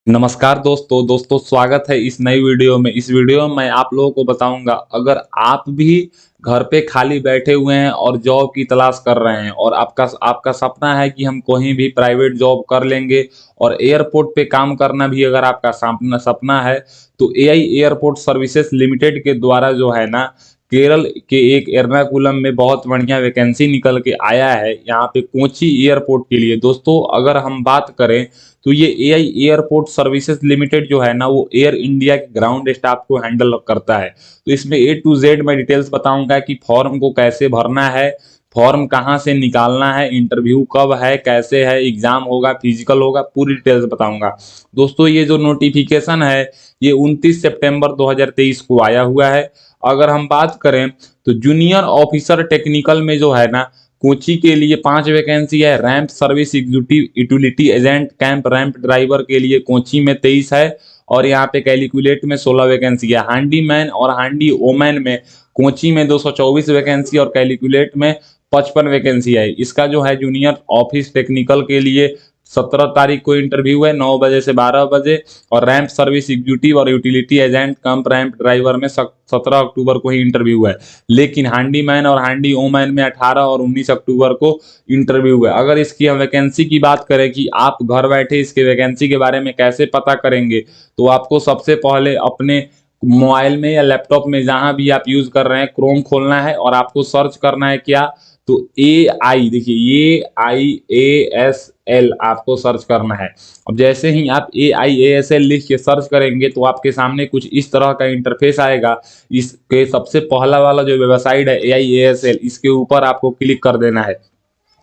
नमस्कार दोस्तों स्वागत है इस नई वीडियो में। इस वीडियो में मैं आप लोगों को बताऊंगा, अगर आप भी घर पे खाली बैठे हुए हैं और जॉब की तलाश कर रहे हैं और आपका आपका सपना है कि हम कहीं भी प्राइवेट जॉब कर लेंगे और एयरपोर्ट पे काम करना भी अगर आपका सपना सपना है, तो एआई एयरपोर्ट सर्विसेज लिमिटेड के द्वारा जो है ना, केरल के एक एर्नाकुलम में बहुत बढ़िया वैकेंसी निकल के आया है यहाँ पे कोची एयरपोर्ट के लिए। दोस्तों अगर हम बात करें तो ये एआई एयरपोर्ट सर्विसेज लिमिटेड जो है ना, वो एयर इंडिया के ग्राउंड स्टाफ को हैंडल करता है। तो इसमें ए टू जेड मैं डिटेल्स बताऊंगा कि फॉर्म को कैसे भरना है, फॉर्म कहाँ से निकालना है, इंटरव्यू कब है, कैसे है, एग्जाम होगा, फिजिकल होगा, पूरी डिटेल्स बताऊंगा। दोस्तों ये जो नोटिफिकेशन है ये 29 सितंबर 2023 को आया हुआ है। अगर हम बात करें तो जूनियर ऑफिसर टेक्निकल में जो है ना, कोची के लिए 5 वैकेंसी है। Ramp service executive utility agent camp ramp driver के लिए कोची में 23 है और यहाँ पे कैलकुलेट में 16 वैकेंसी है। हांडी मैन और हांडी ओमैन में कोची में 224 वैकेंसी और कैलकुलेट में 55 वैकेंसी है। इसका जो है जूनियर ऑफिस टेक्निकल के लिए 17 तारीख को इंटरव्यू है 9 बजे से 12 बजे, और रैंप सर्विस एग्जीक्यूटिव और यूटिलिटी एजेंट कम रैंप ड्राइवर में 17 अक्टूबर को ही इंटरव्यू है। लेकिन हांडी मैन और हांडी ओमैन में 18 और 19 अक्टूबर को इंटरव्यू है। अगर इसकी हम वैकेंसी की बात करें कि आप घर बैठे इसके वैकेंसी के बारे में कैसे पता करेंगे, तो आपको सबसे पहले अपने मोबाइल में या लैपटॉप में जहां भी आप यूज कर रहे हैं क्रोम खोलना है और आपको सर्च करना है क्या, तो ए आई, देखिए AIASL आपको सर्च करना है। अब जैसे ही आप AIASL लिख के सर्च करेंगे तो आपके सामने कुछ इस तरह का इंटरफेस आएगा। इसके सबसे पहला वाला जो वेबसाइट है AIASL, इसके ऊपर आपको क्लिक कर देना है।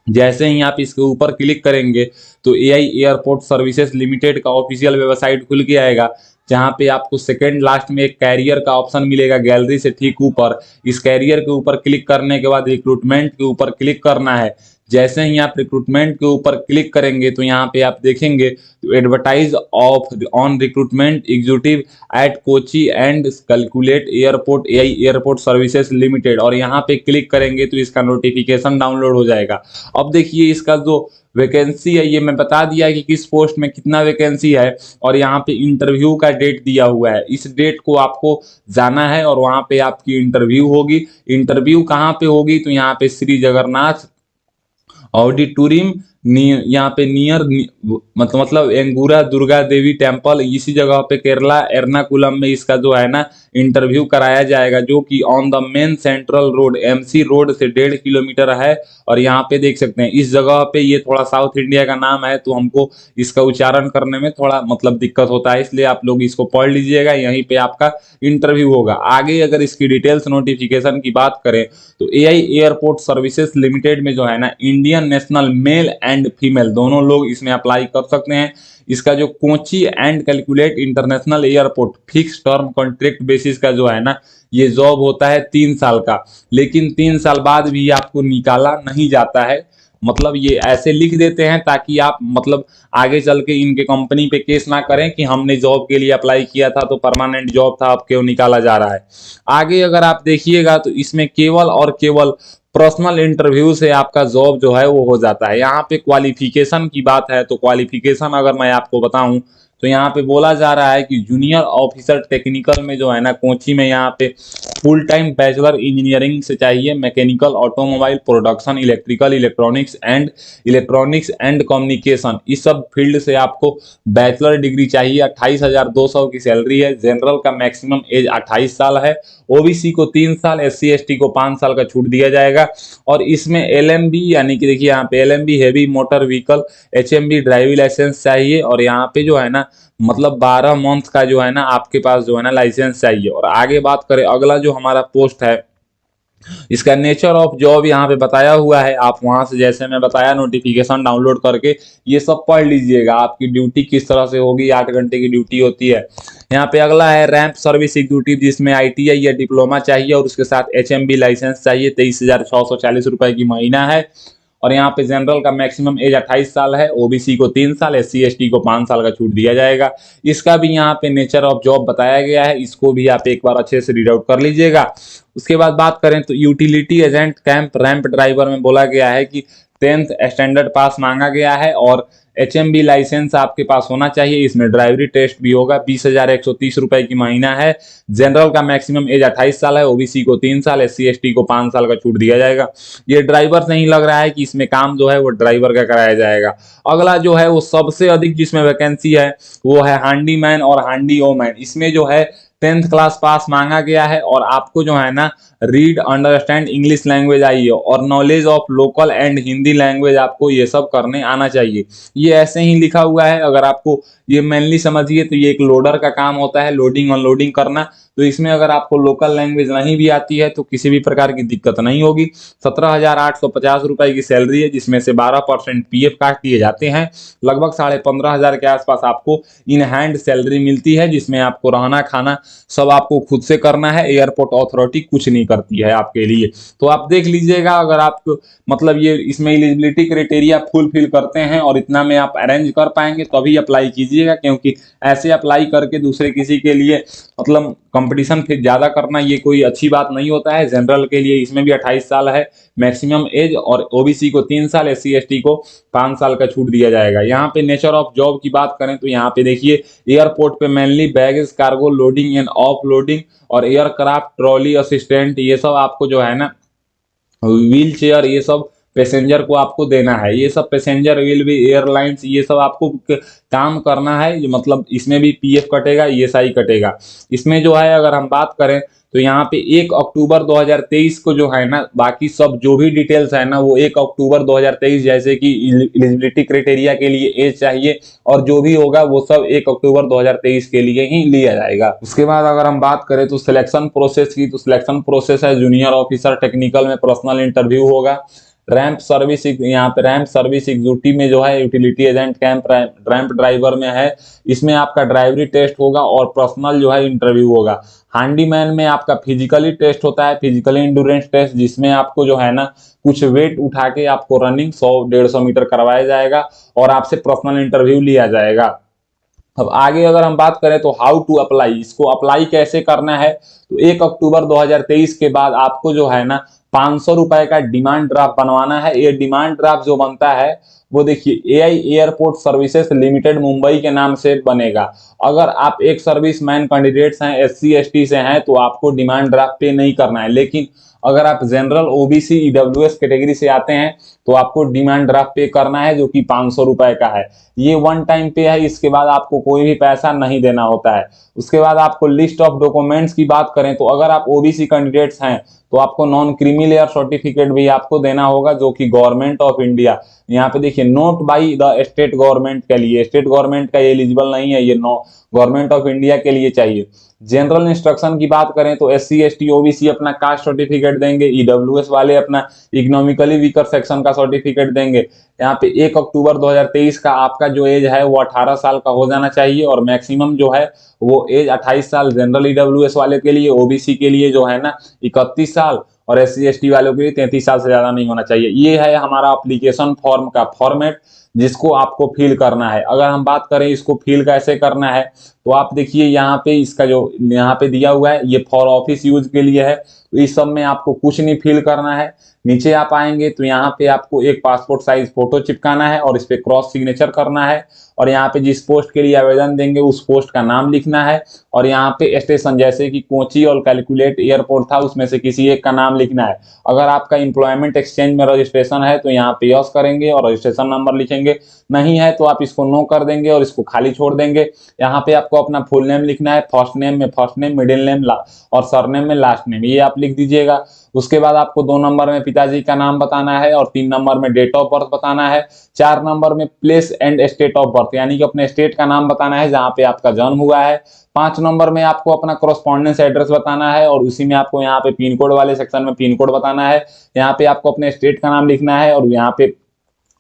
जैसे ही आप इसके ऊपर क्लिक करेंगे तो एआई एयरपोर्ट सर्विसेज लिमिटेड का ऑफिशियल वेबसाइट खुल के आएगा, जहां पे आपको सेकंड लास्ट में एक कैरियर का ऑप्शन मिलेगा गैलरी से ठीक ऊपर। इस कैरियर के ऊपर क्लिक करने के बाद रिक्रूटमेंट के ऊपर क्लिक करना है। जैसे ही आप रिक्रूटमेंट के ऊपर क्लिक करेंगे तो यहाँ पे आप देखेंगे तो advertise of on recruitment executive at Kochi and Calicut airport AI airport services limited, और यहाँ पे क्लिक करेंगे तो इसका नोटिफिकेशन डाउनलोड हो जाएगा। अब देखिए इसका जो वैकेंसी है ये मैं बता दिया है कि किस पोस्ट में कितना वैकेंसी है, और यहाँ पे इंटरव्यू का डेट दिया हुआ है। इस डेट को आपको जाना है और वहाँ पे आपकी इंटरव्यू होगी। इंटरव्यू कहाँ पे होगी, तो यहाँ पे श्री जगन्नाथ ऑडिटोरियम यहाँ पे नियर मतलब एंगूरा दुर्गा देवी टेम्पल, इसी जगह पे केरला एर्नाकुलम में इसका जो है ना इंटरव्यू कराया जाएगा, जो कि on the main central road MC road से 1.5 किलोमीटर है। और यहाँ पे देख सकते हैं इस जगह पे, ये थोड़ा साउथ इंडिया का नाम है तो हमको इसका उच्चारण करने में थोड़ा मतलब दिक्कत होता है, इसलिए आप लोग इसको पढ़ लीजिएगा। यहीं पे आपका इंटरव्यू होगा। आगे अगर इसकी डिटेल्स नोटिफिकेशन की बात करें तो एआई एयरपोर्ट सर्विसेज लिमिटेड में जो है ना, Indian national male and female दोनों लोग इसमें अप्लाई कर सकते हैं। इसका जो Kochi and calculate international airport fix term contract basis का जो है ना, ये जॉब होता है 3 साल का। लेकिन 3 साल बाद भी आपको निकाला नहीं जाता है। मतलब ये ऐसे लिख देते हैं ताकि आप मतलब आगे चल के इनके कंपनी पे केस ना करें कि हमने जॉब के लिए अप्लाई किया था तो परमानेंट जॉब था, अब क्यों निकाला जा रहा है। आगे अगर आप देखिएगा तो इसमें केवल और केवल पर्सनल इंटरव्यू से आपका जॉब जो है वो हो जाता है। यहाँ पे क्वालिफिकेशन की बात है तो क्वालिफिकेशन अगर मैं आपको बताऊं तो यहाँ पे बोला जा रहा है कि जूनियर ऑफिसर टेक्निकल में जो है ना, कोची में यहाँ पे फुल टाइम बैचलर इंजीनियरिंग से चाहिए, mechanical, automobile, production, electronics and communication, इस सब फील्ड से आपको बैचलर डिग्री चाहिए। 28,200 की सैलरी है। जनरल का मैक्सिमम एज 28 साल है। ओबीसी को 3 साल, SC ST को 5 साल का छूट दिया जाएगा। और इसमें LMB यानी कि देखिए यहाँ पे LMB heavy motor vehicle, HMB driving licence चाहिए, और यहाँ पे जो है ना मतलब 12 मंथ का जो है ना आपके पास जो है ना लाइसेंस चाहिए। और आगे बात करें अगला जो हमारा पोस्ट है, इसका नेचर ऑफ जॉब यहाँ पे बताया हुआ है। आप वहां से जैसे मैं बताया नोटिफिकेशन डाउनलोड करके ये सब पढ़ लीजिएगा। आपकी ड्यूटी किस तरह से होगी, 8 घंटे की ड्यूटी होती है। यहाँ पे अगला है रैंप सर्विस एग्जीक्यूटिव, जिसमें ITI या डिप्लोमा चाहिए और उसके साथ HMB लाइसेंस चाहिए। 23,640 रुपए की महीना है। और यहाँ पे जनरल का मैक्सिमम एज 28 साल है। ओबीसी को 3 साल, SC ST को 5 साल का छूट दिया जाएगा। इसका भी यहाँ पे नेचर ऑफ जॉब बताया गया है, इसको भी आप एक बार अच्छे से रीड आउट कर लीजिएगा। उसके बाद बात करें तो utility agent camp ramp driver में बोला गया है कि 10th स्टैंडर्ड पास मांगा गया है और HMB लाइसेंस आपके पास होना चाहिए। इसमें ड्राइवरी टेस्ट भी होगा। 20,130 रुपए की महीना है। जनरल का मैक्सिमम एज 28 साल है, OBC को 3 साल, SC ST को 5 साल का छूट दिया जाएगा। ये ड्राइवर से ही लग रहा है कि इसमें काम जो है वो ड्राइवर का कराया जाएगा। अगला जो है वो सबसे अधिक जिसमें वैकेंसी है वो है हैंडीमैन और हैंडी ओमैन। इसमें जो है 10th क्लास पास मांगा गया है और आपको जो है ना read understand English language I है और knowledge of local and Hindi language आपको ये सब करने आना चाहिए। ये ऐसे ही लिखा हुआ है, अगर आपको ये मेनली समझिए तो ये एक लोडर का काम होता है, लोडिंग अनलोडिंग करना। तो इसमें अगर आपको लोकल लैंग्वेज नहीं भी आती है तो किसी भी प्रकार की दिक्कत नहीं होगी। 17,850 रुपए की सैलरी है, जिसमें से 12% PF काट दिए जाते हैं। लगभग 15,500 के आसपास आपको इन हैंड सैलरी मिलती है, जिसमें आपको रहना खाना सब आपको खुद से करना है। एयरपोर्ट अथॉरिटी कुछ नहीं करती है आपके लिए। तो आप देख लीजिएगा, अगर आप मतलब ये इसमें एलिजिबिलिटी क्राइटेरिया फुलफिल करते हैं और इतना में आप अरेंज कर पाएंगे तभी अप्लाई कीजिएगा, क्योंकि ऐसे अप्लाई करके दूसरे किसी के लिए मतलब कंपटीशन फिर ज़्यादा करना ये कोई अच्छी बात नहीं होता है। जनरल के लिए इसमें भी 28 साल है मैक्सिमम एज और OBC को 3 साल, SC ST को 5 साल का छूट दिया जाएगा। यहाँ पे नेचर ऑफ जॉब की बात करें तो यहाँ पे देखिए एयरपोर्ट पे mainly baggage cargo loading end of loading और एयरक्राफ्ट ट्रॉली असिस्टेंट ये सब आपको जो है ना व्हील चेयर ये सब पैसेंजर को आपको देना है। ये सब पैसेंजर विल भी एयरलाइंस ये सब आपको काम करना है। मतलब इसमें भी PF कटेगा, ESI कटेगा। इसमें जो है अगर हम बात करें तो यहाँ पे 1 अक्टूबर 2023 को जो है ना बाकी सब जो भी डिटेल्स है ना वो 1 अक्टूबर 2023 जैसे कि एलिजिबिलिटी क्राइटेरिया के लिए एज चाहिए और जो भी होगा वो सब 1 अक्टूबर 2023 के लिए ही लिया जाएगा। उसके बाद अगर हम बात करें तो सिलेक्शन प्रोसेस की, तो सिलेक्शन प्रोसेस है जूनियर ऑफिसर टेक्निकल में पर्सनल इंटरव्यू होगा। रैंप सर्विस यहाँ पे रैंप सर्विस एग्जीक्यूटिव में जो है utility agent camp ramp driver में है, इसमें आपका ड्राइवरी टेस्ट होगा और पर्सनल जो है इंटरव्यू होगा। हैंडीमैन में आपका फिजिकली टेस्ट होता है, फिजिकली इंड्योरेंस टेस्ट, जिसमें आपको जो है ना कुछ वेट उठा के आपको रनिंग 100-150 मीटर करवाया जाएगा और आपसे पर्सनल इंटरव्यू लिया जाएगा। अब आगे अगर हम बात करें तो हाउ टू अप्लाई, इसको अप्लाई कैसे करना है तो 1 अक्टूबर 2023 के बाद आपको जो है ना 500 रुपए का डिमांड ड्राफ्ट बनवाना है। ये डिमांड ड्राफ्ट जो बनता है वो देखिए AI airport services limited Mumbai के नाम से बनेगा। अगर आप एक सर्विसमैन कैंडिडेट्स हैं, SC ST से हैं तो आपको डिमांड ड्राफ्ट पे नहीं करना है, लेकिन अगर आप जनरल OBC EWS कैटेगरी से आते हैं तो आपको डिमांड ड्राफ्ट पे करना है, जो कि 500 रुपए का है। ये वन टाइम पे है, इसके बाद आपको कोई भी पैसा नहीं देना होता है। उसके बाद आपको लिस्ट ऑफ डॉक्यूमेंट्स की बात करें तो अगर आप OBC कैंडिडेट्स हैं तो आपको नॉन क्रीमी लेयर सर्टिफिकेट भी आपको देना होगा, जो कि गवर्नमेंट ऑफ इंडिया, यहाँ पे देखिए note by the state government के लिए, स्टेट गवर्नमेंट का एलिजिबल नहीं है, ये गवर्नमेंट ऑफ इंडिया के लिए चाहिए। जनरल इंस्ट्रक्शन की बात करें तो SC ST OBC अपना कास्ट सर्टिफिकेट देंगे, EWS वाले अपना इकोनॉमिकली वीकर सेक्शन का सर्टिफिकेट देंगे। यहाँ पे 1 अक्टूबर 2023 का आपका जो एज है वो 18 साल का हो जाना चाहिए और मैक्सिमम जो है वो एज 28 साल जनरल EWS वाले के लिए, OBC के लिए जो है ना 31 साल और SC ST वालों के लिए 33 साल से ज्यादा नहीं होना चाहिए। ये है हमारा एप्लीकेशन फॉर्म का फॉर्मेट जिसको आपको फिल करना है। अगर हम बात करें इसको फिल कैसे करना है तो आप देखिए यहाँ पे इसका जो यहाँ पे दिया हुआ है ये फॉर ऑफिस यूज के लिए है, तो इस सब में आपको कुछ नहीं फिल करना है। नीचे आप आएंगे तो यहाँ पे आपको एक पासपोर्ट साइज फोटो चिपकाना है और इस पे क्रॉस सिग्नेचर करना है और यहाँ पे जिस पोस्ट के लिए आवेदन देंगे उस पोस्ट का नाम लिखना है और यहाँ पे स्टेशन जैसे कि कोची और कैलकुलेट एयरपोर्ट था उसमें से किसी एक का नाम लिखना है। अगर आपका एम्प्लॉयमेंट एक्सचेंज में रजिस्ट्रेशन है तो यहाँ पे यस करेंगे और रजिस्ट्रेशन नंबर लिखेंगे, नहीं है तो आप इसको नो कर देंगे और इसको खाली छोड़ देंगे। यहाँ पे आपको अपना फुल नेम लिखना है, फर्स्ट नेम में फर्स्ट नेम, मिडिल नेम और सरनेम में लास्ट नेम, ये आप लिख दीजिएगा। उसके बाद आपको 2 नंबर में पिताजी का नाम बताना है और 3 नंबर में डेट ऑफ बर्थ बताना है। 4 नंबर में place and state of birth यानी कि अपने स्टेट का नाम बताना है जहां पे आपका जन्म हुआ है। 5 नंबर में आपको अपना कॉरेस्पॉन्डेंस एड्रेस बताना है और उसी में आपको यहाँ पे पिन कोड वाले सेक्शन में पिन कोड बताना है। यहाँ पे आपको अपने स्टेट का नाम लिखना है और यहाँ पे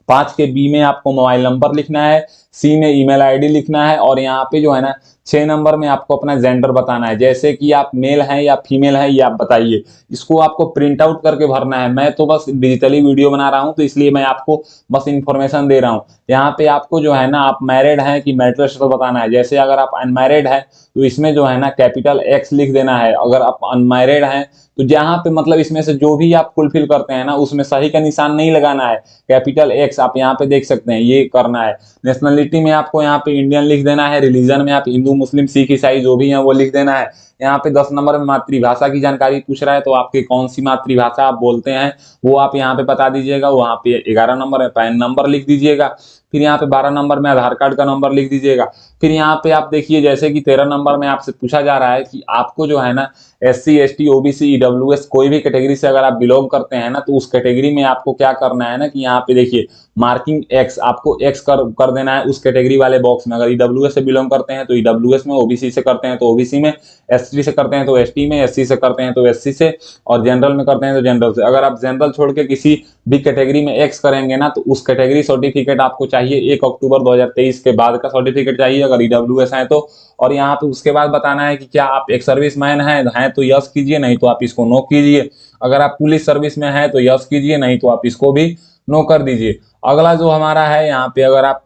5 के B में आपको मोबाइल नंबर लिखना है। सी में ईमेल आईडी लिखना है, और यहाँ पे जो है ना 6 नंबर में आपको अपना जेंडर बताना है, जैसे कि आप मेल हैं या फीमेल हैं ये आप बताइए। इसको आपको प्रिंट आउट करके भरना है। मैं तो बस डिजिटली वीडियो बना रहा हूँ तो इसलिए मैं आपको बस इंफॉर्मेशन दे रहा हूँ। यहाँ पे आपको जो है ना आप मैरिड हैं कि मैरिटल स्टेटस बताना है। जैसे अगर आप अनमैरिड हैं तो इसमें जो है ना कैपिटल एक्स लिख देना है। अगर आप अनमैरिड हैं तो जहाँ पे मतलब इसमें से जो भी आप फुलफिल करते हैं ना उसमें सही का निशान नहीं लगाना है, कैपिटल एक्स आप यहाँ पे देख सकते हैं, ये करना है। नेशनलिटी में आपको यहाँ पे इंडियन लिख देना है। रिलीजन में आप हिंदू मुस्लिम सिख ईसाई जो भी हैं वो लिख देना है। यहाँ पे 10 नंबर में मातृभाषा की जानकारी पूछ रहा है तो आपकी कौन सी मातृभाषा आप बोलते हैं वो आप यहाँ पे बता दीजिएगा। वहाँ पे 11 नंबर में पैन नंबर लिख दीजिएगा। फिर यहाँ पे 12 नंबर में आधार कार्ड का नंबर लिख दीजिएगा। फिर यहाँ पे आप देखिए जैसे कि 13 नंबर में आपसे पूछा जा रहा है कि आपको जो है ना SC ST OBC EWS कोई भी कैटेगरी से अगर आप बिलोंग करते हैं ना तो उस कैटेगरी में आपको क्या करना है ना कि यहाँ पे देखिए मार्किंग एक्स, आपको एक्स कर देना है उस कैटेगरी वाले बॉक्स में। अगर EWS से बिलोंग करते हैं तो EWS में, OBC से करते हैं तो OBC में, ST से करते हैं तो ST में, SC से करते हैं तो SC से, और जनरल में करते हैं तो जनरल से। अगर आप जनरल छोड़ के किसी भी कैटेगरी में एक्स करेंगे ना तो उस कैटेगरी सर्टिफिकेट आपको चाहिए 1 अक्टूबर 2023 के बाद का सर्टिफिकेट चाहिए अगर EWS है तो। और यहाँ पे उसके बाद बताना है कि क्या आप एक सर्विसमैन हैं तो यस कीजिए, नहीं तो आप इसको नो कीजिए। अगर आप पुलिस सर्विस में हैं तो यस कीजिए, नहीं तो आप इसको भी नो कर दीजिए। अगला जो हमारा है यहाँ पे अगर आप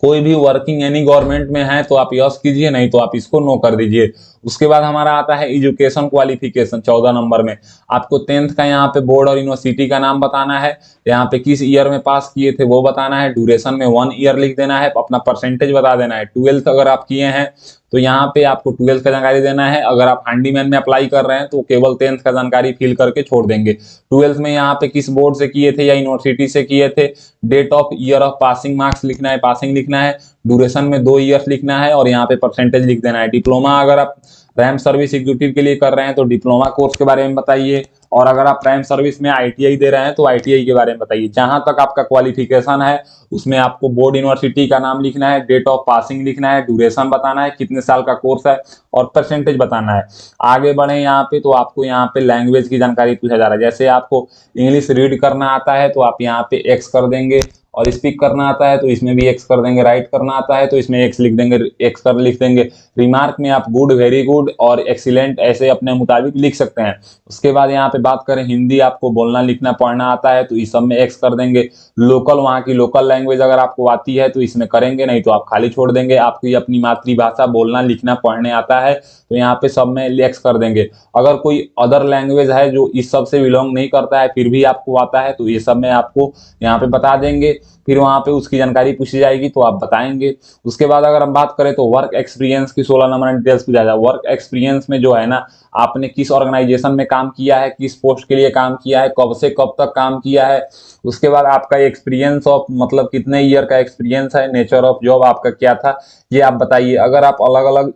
कोई भी वर्किंग एनी गवर्नमेंट में है तो आप यस कीजिए, नहीं तो आप इसको नो कर दीजिए। उसके बाद हमारा आता है एजुकेशन क्वालिफिकेशन। 14 नंबर में आपको 10th का यहाँ पे बोर्ड और यूनिवर्सिटी का नाम बताना है, यहाँ पे किस ईयर में पास किए थे वो बताना है। ड्यूरेशन में 1 ईयर लिख देना है, अपना परसेंटेज बता देना है। 12th अगर आप किए हैं तो यहाँ पे आपको 12th का जानकारी देना है। अगर आप हैंडीमैन में अप्लाई कर रहे हैं तो केवल 10th का जानकारी फिल करके छोड़ देंगे। 12th में यहाँ पे किस बोर्ड से किए थे या यूनिवर्सिटी से किए थे, date of year of passing marks लिखना है, पासिंग लिखना है। ड्यूरेशन में 2 ईयर्स लिखना है और यहाँ पे परसेंटेज लिख देना है। डिप्लोमा अगर आप रैम सर्विस एग्जीक्यूटिव के लिए कर रहे हैं तो डिप्लोमा कोर्स के बारे में बताइए, और अगर आप प्राइम सर्विस में ITI दे रहे हैं तो ITI के बारे में बताइए। जहां तक आपका क्वालिफिकेशन है उसमें आपको बोर्ड यूनिवर्सिटी का नाम लिखना है, डेट ऑफ पासिंग लिखना है, ड्यूरेशन बताना है कितने साल का कोर्स है, और परसेंटेज बताना है। आगे बढ़े यहाँ पे तो आपको यहाँ पे लैंग्वेज की जानकारी पूछा जा रहा है। जैसे आपको इंग्लिश रीड करना आता है तो आप यहाँ पे एक्स कर देंगे, और स्पीक करना आता है तो इसमें भी एक्स कर देंगे, राइट करना आता है तो इसमें एक्स लिख देंगे, एक्स कर लिख देंगे। रिमार्क में आप गुड, वेरी गुड और एक्सीलेंट ऐसे अपने मुताबिक लिख सकते हैं। उसके बाद यहाँ पे बात करें हिंदी आपको बोलना लिखना पढ़ना आता है तो इस सब में एक्स कर देंगे। लोकल, वहाँ की लोकल लैंग्वेज अगर आपको आती है तो इसमें करेंगे, नहीं तो आप खाली छोड़ देंगे। आपकी अपनी मातृभाषा बोलना लिखना पढ़ने आता है तो यहाँ पे सब में एक्स कर देंगे। अगर कोई अदर लैंग्वेज है जो इस सब से बिलोंग नहीं करता है फिर भी आपको आता है तो ये सब में आपको यहाँ पे बता देंगे। फिर वहाँ पे उसकी जानकारी पूछी जाएगी तो आप बताएंगे। उसके बाद अगर हम बात करें तो वर्क एक्सपीरियंस की 16 नंबर डिटेल्स पूछा जाए। वर्क एक्सपीरियंस में जो है ना आपने किस ऑर्गेनाइजेशन में काम किया है, किस पोस्ट के लिए काम किया है, कब से कब तक काम किया है। उसके बाद आपका एक्सपीरियंस ऑफ मतलब कितने ईयर का एक्सपीरियंस है, नेचर ऑफ जॉब आपका क्या था ये आप बताइए। अगर आप अलग अलग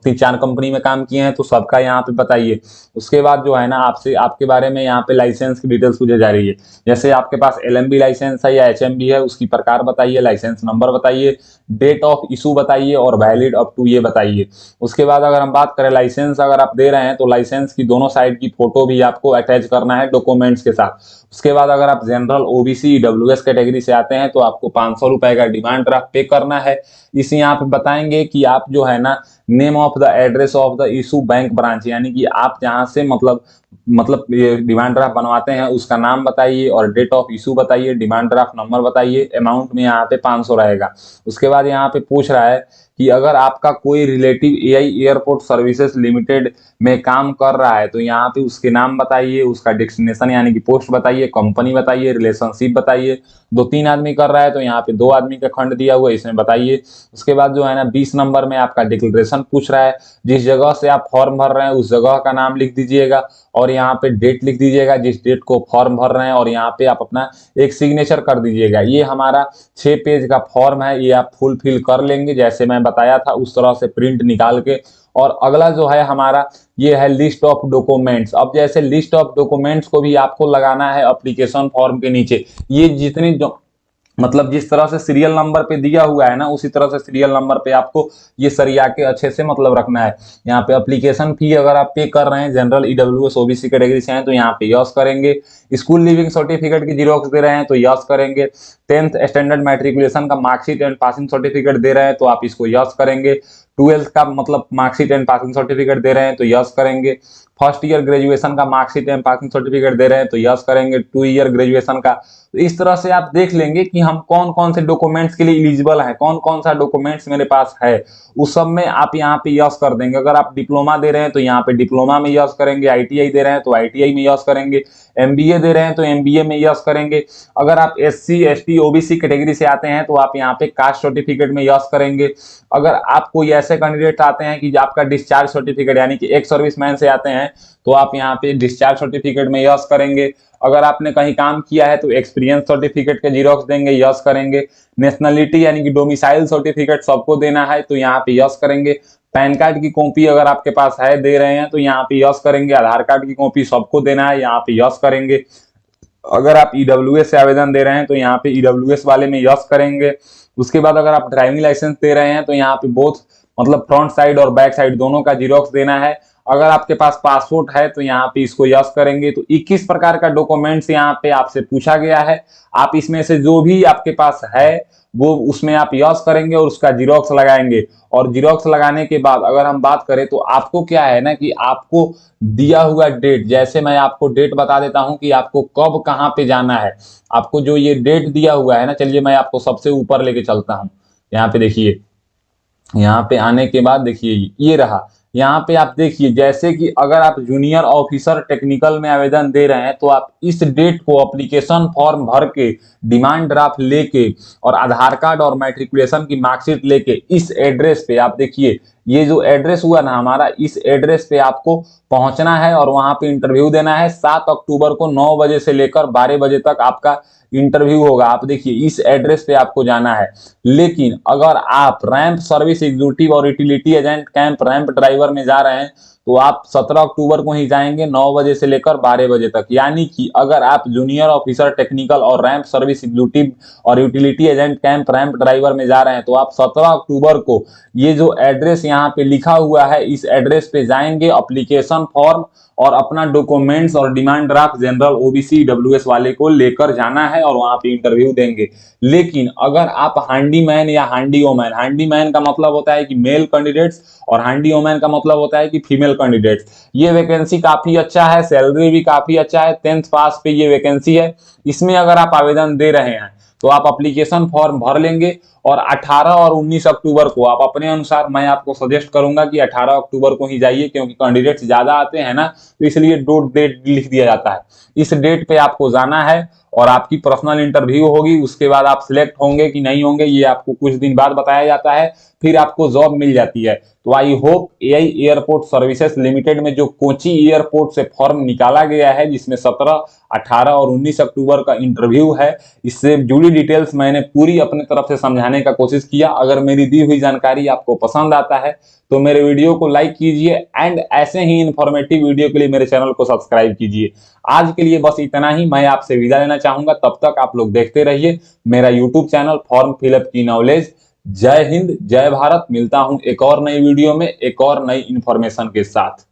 3-4 कंपनी में काम किए हैं तो सबका यहाँ पे बताइए। उसके बाद जो है ना आपसे आपके बारे में यहाँ पे लाइसेंस की डिटेल्स पूछी जा रही है। जैसे आपके पास LMB लाइसेंस है या HMB है उसकी प्रकार बताइए, लाइसेंस नंबर बताइए, डेट ऑफ इशू बताइए और वैलिड अप टू ये बताइए। उसके बाद अगर हम बात करें लाइसेंस अगर आप दे रहे हैं तो लाइसेंस की दोनों साइड की फोटो भी आपको अटैच करना है डॉक्यूमेंट्स के साथ। उसके बाद अगर आप जनरल OBC EWS कैटेगरी से आते हैं तो आपको 500 रुपए का डिमांड ड्राफ्ट पे करना है। इसी यहाँ पे बताएंगे कि आप जो है ना name of the address of the issue bank branch, यानी कि आप जहाँ से मतलब ये डिमांड ड्राफ्ट बनवाते हैं उसका नाम बताइए और डेट ऑफ इशू बताइए, डिमांड ड्राफ्ट नंबर बताइए। अमाउंट में यहाँ पे 500 रहेगा। उसके बाद यहाँ पे पूछ रहा है कि अगर आपका कोई relative AI airport services limited में काम कर रहा है तो यहाँ पे उसके नाम बताइए, उसका डेस्टिनेशन यानी कि पोस्ट बताइए, कंपनी बताइए, रिलेशनशिप बताइए। 2-3 आदमी कर रहा है तो यहाँ पे 2 आदमी का खंड दिया हुआ है इसमें बताइए। उसके बाद जो है ना 20 नंबर में आपका डिक्लेरेशन पूछ रहा है। जिस जगह से आप फॉर्म भर रहे हैं उस जगह का नाम लिख दीजिएगा और यहाँ पे डेट लिख दीजिएगा जिस डेट को फॉर्म भर रहे हैं, और यहाँ पे आप अपना एक सिग्नेचर कर दीजिएगा। ये हमारा 6 पेज का फॉर्म है, ये आप फुल फिल कर लेंगे जैसे मैं बताया था उस तरह से प्रिंट निकाल के। और अगला जो है हमारा ये है लिस्ट ऑफ डॉक्यूमेंट्स। अब जैसे लिस्ट ऑफ डॉक्यूमेंट्स को भी आपको लगाना है एप्लीकेशन फॉर्म के नीचे। ये जितनी मतलब जिस तरह से सीरियल नंबर पे दिया हुआ है ना, उसी तरह से सीरियल नंबर पे आपको ये सरिया के अच्छे से मतलब रखना है। यहाँ पे एप्लीकेशन फी अगर आप पे कर रहे हैं, जनरल, ईडब्ल्यूएस, ओबीसी कैटेगरी से हैं तो यहाँ पे यस करेंगे। स्कूल लिविंग सर्टिफिकेट की जीरोक्स दे रहे हैं तो यस करेंगे। 10th स्टैंडर्ड मैट्रिकुलेशन का मार्कशीट एंड पासिंग सर्टिफिकेट दे रहे हैं तो आप इसको यस करेंगे। 12th का मतलब मार्कशीट एंड पासिंग सर्टिफिकेट दे रहे हैं तो यस करेंगे। फर्स्ट ईयर ग्रेजुएशन का मार्कशीट एंड पासिंग सर्टिफिकेट दे रहे हैं तो यस करेंगे। 2 ईयर ग्रेजुएशन का। तो इस तरह से आप देख लेंगे कि हम कौन कौन से डॉक्यूमेंट्स के लिए एलिजिबल हैं, कौन कौन सा डॉक्यूमेंट्स मेरे पास है, उस सब में आप यहाँ पे यस कर देंगे। अगर आप डिप्लोमा दे रहे हैं तो यहाँ पे डिप्लोमा में यस करेंगे। आईटीआई दे रहे हैं तो आईटीआई में यस करेंगे। एमबीए दे रहे हैं तो एमबीए में यस करेंगे। अगर आप एससी एसटी ओबीसी कैटेगरी से आते हैं तो आप यहाँ पे कास्ट सर्टिफिकेट में यस करेंगे। अगर आप कोई ऐसे कैंडिडेट आते हैं कि आपका डिस्चार्ज सर्टिफिकेट यानी कि एक सर्विसमैन से आते हैं तो आप यहाँ पे डिस्चार्ज सर्टिफिकेट में यस करेंगे। अगर आपने कहीं काम किया है तो एक्सपीरियंस सर्टिफिकेट के जीरोक्स देंगे, यस करेंगे। नेशनलिटी यानी कि डोमिसाइल सर्टिफिकेट सबको देना है तो यहाँ पे यस करेंगे। पैन कार्ड की कॉपी अगर आपके पास है, दे रहे हैं तो यहाँ पे यस करेंगे। आधार कार्ड की कॉपी सबको देना है, यहाँ पे यस करेंगे। अगर आप ईडब्ल्यूएस से आवेदन दे रहे हैं तो यहाँ पे ईडब्ल्यूएस वाले में यस करेंगे। उसके बाद अगर आप ड्राइविंग लाइसेंस दे रहे हैं तो यहाँ पे बोथ मतलब फ्रंट साइड और बैक साइड दोनों का जीरोक्स देना है। अगर आपके पास पासपोर्ट है तो यहाँ पे इसको यस करेंगे। तो 21 प्रकार का डॉक्यूमेंट्स यहाँ पे आपसे पूछा गया है। आप इसमें से जो भी आपके पास है वो उसमें आप यस करेंगे और उसका जीरोक्स लगाएंगे। और जीरोक्स लगाने के बाद अगर हम बात करें तो आपको क्या है ना कि आपको दिया हुआ डेट, जैसे मैं आपको डेट बता देता हूं कि आपको कब कहां पे जाना है। आपको जो ये डेट दिया हुआ है ना, चलिए मैं आपको सबसे ऊपर लेके चलता हूं। यहाँ पे देखिए, यहाँ पे आने के बाद देखिए ये रहा। यहाँ पे आप देखिए जैसे कि अगर आप जूनियर ऑफिसर टेक्निकल में आवेदन दे रहे हैं तो आप इस डेट को एप्लीकेशन फॉर्म भर के, डिमांड ड्राफ्ट लेके और आधार कार्ड और मैट्रिकुलेशन की मार्कशीट लेके इस एड्रेस पे आप देखिए, ये जो एड्रेस हुआ ना हमारा, इस एड्रेस पे आपको पहुंचना है और वहां पे इंटरव्यू देना है। 7 अक्टूबर को 9 बजे से लेकर 12 बजे तक आपका इंटरव्यू होगा। आप देखिए इस एड्रेस पे आपको जाना है। लेकिन अगर आप रैंप सर्विस एग्जीक्यूटिव और utility agent camp ramp driver में जा रहे हैं तो आप 17 अक्टूबर को ही जाएंगे 9 बजे से लेकर 12 बजे तक। यानी कि अगर आप जूनियर ऑफिसर टेक्निकल और रैंप सर्विस एग्जीक्यूटिव और utility agent camp ramp driver में जा रहे हैं तो आप 17 अक्टूबर को ये जो एड्रेस यहाँ पे लिखा हुआ है इस एड्रेस पे जाएंगे। एप्लीकेशन फॉर्म और अपना डॉक्यूमेंट्स और demand draft general OBC WS वाले को लेकर जाना है और वहां पे इंटरव्यू देंगे। लेकिन अगर आप हैंडीमैन या हैंडी ओमैन, हैंडीमैन का मतलब होता है कि मेल कैंडिडेट्स और हैंडी ओमैन का मतलब होता है कि फीमेल कैंडिडेट्स, ये वैकेंसी काफी अच्छा है, सैलरी भी काफी अच्छा है। 10th पास पे ये वैकेंसी है। इसमें अगर आप आवेदन दे रहे हैं तो आप एप्लीकेशन फॉर्म भर लेंगे और 18 और 19 अक्टूबर को आप अपने अनुसार, मैं आपको सजेस्ट करूंगा कि 18 अक्टूबर को ही जाइए क्योंकि कैंडिडेट्स ज्यादा आते हैं ना, तो इसलिए डेट लिख दिया जाता है। इस डेट पे आपको जाना है और आपकी पर्सनल इंटरव्यू होगी। उसके बाद आप सिलेक्ट होंगे कि नहीं होंगे ये आपको कुछ दिन बाद बताया जाता है, फिर आपको जॉब मिल जाती है। तो I hope AI airport services limited में जो कोची एयरपोर्ट से फॉर्म निकाला गया है जिसमें 17, 18 और 19 अक्टूबर का इंटरव्यू है, इससे जुड़ी डिटेल्स मैंने पूरी अपने तरफ से समझाने का कोशिश किया। अगर मेरी दी हुई जानकारी आपको पसंद आता है तो मेरे वीडियो को लाइक कीजिए एंड ऐसे ही इंफॉर्मेटिव वीडियो के लिए मेरे चैनल को सब्सक्राइब कीजिए। आज के लिए बस इतना ही, मैं आपसे विदा लेना चाहूंगा। तब तक आप लोग देखते रहिए मेरा यूट्यूब चैनल फॉर्म फिलअप की नॉलेज। जय हिंद, जय भारत। मिलता हूं एक और नई वीडियो में एक और नई इंफॉर्मेशन के साथ।